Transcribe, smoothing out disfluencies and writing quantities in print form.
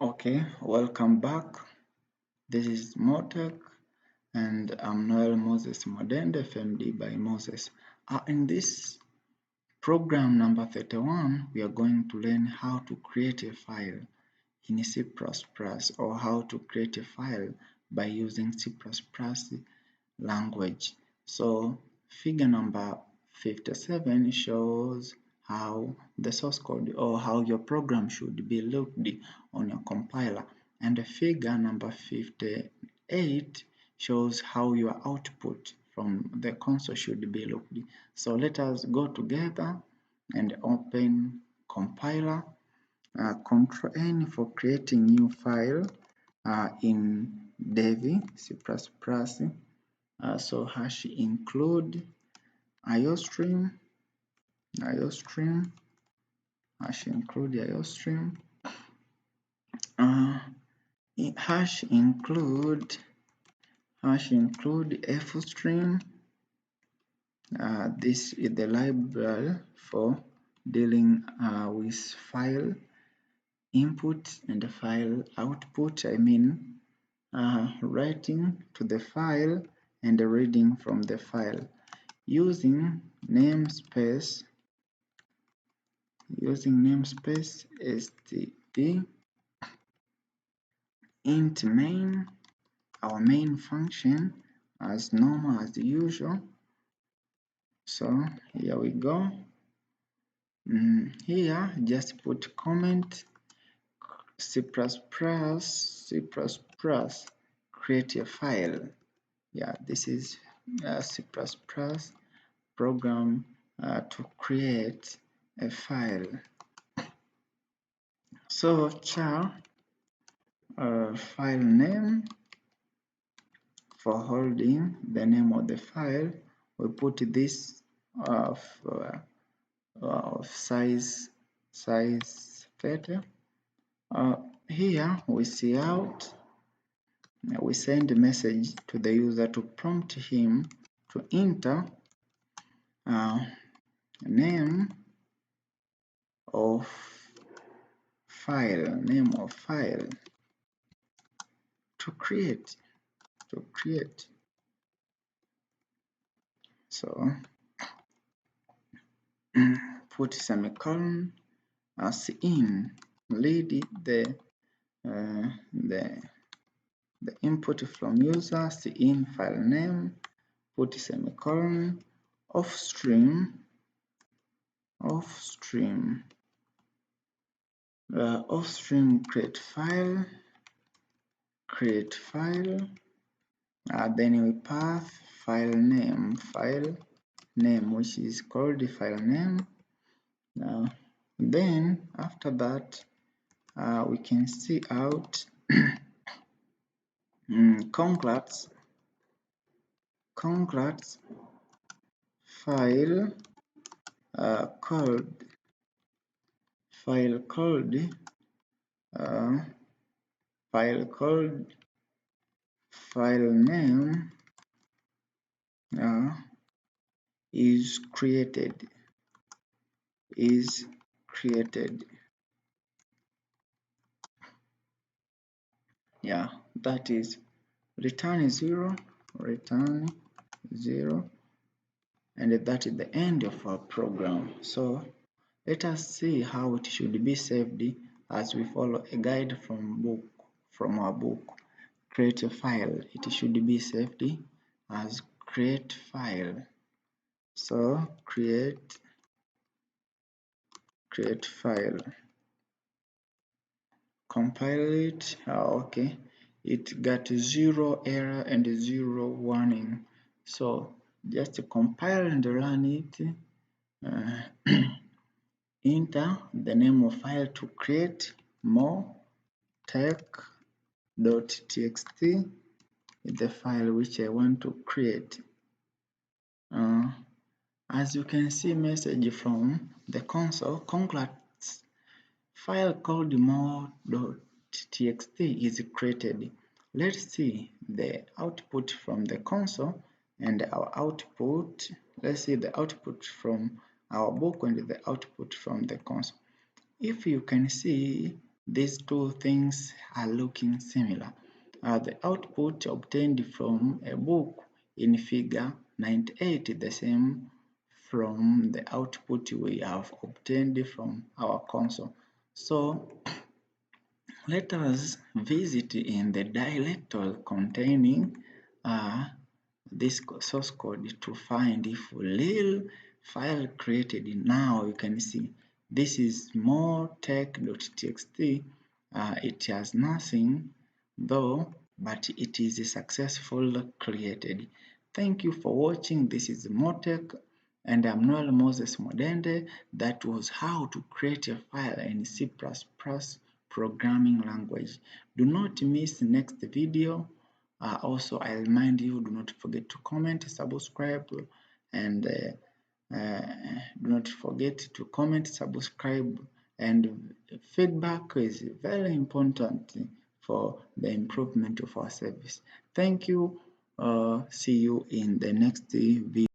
Okay, welcome back. This is MoTech and I'm Noel Moses Mwadende, FMD by Moses. In this program number 31, we are going to learn how to create a file in C++ or how to create a file by using C++ language. So figure number 57 shows how the source code or how your program should be looked on your compiler, and the figure number 58 shows how your output from the console should be looked. So let us go together and open compiler. Control N for creating new file in Dev C++. So hash include iostream, hash include iostream, hash include fstream. This is the library for dealing with file input and file output. I mean writing to the file and reading from the file using namespace std int main, our main function, as normal as usual. So here we go. Here just put comment C++ create a file. Yeah, this is C++ program to create a file. So char file name, for holding the name of the file, we put this of size 30. Here we see out, we send a message to the user to prompt him to enter name of file to create. So put semicolon as in, lead the input from user, in file name, put semicolon, offstream create file, then we path file name which is called the file name. Then after that we can see out congrats file called file name is created. Yeah, that is return 0, and that is the end of our program. So let us see how it should be saved as we follow a guide from our book. Create a file. It should be saved as create file. So create file. Compile it. Okay, it got 0 error and 0 warning. So just compile and run it. Enter the name of file to create MoTech.txt, the file which I want to create. As you can see, message from the console, congrats, file called mo.txt is created. Let's see the output from the console and our output. Let's see the output from our book and the output from the console. If you can see, these two things are looking similar. The output obtained from a book in figure 98 the same from the output we have obtained from our console. So let us visit in the directory containing this source code to find if real file created. Now you can see this is MoTech.txt. It has nothing though, but it is successful created. Thank you for watching. This is MoTech and I'm Noel Mwadende. That was how to create a file in C++ programming language. Do not miss the next video. Also, I remind you, do not forget to comment, subscribe, and do not forget to comment, subscribe, and feedback is very important for the improvement of our service. Thank you. See you in the next video.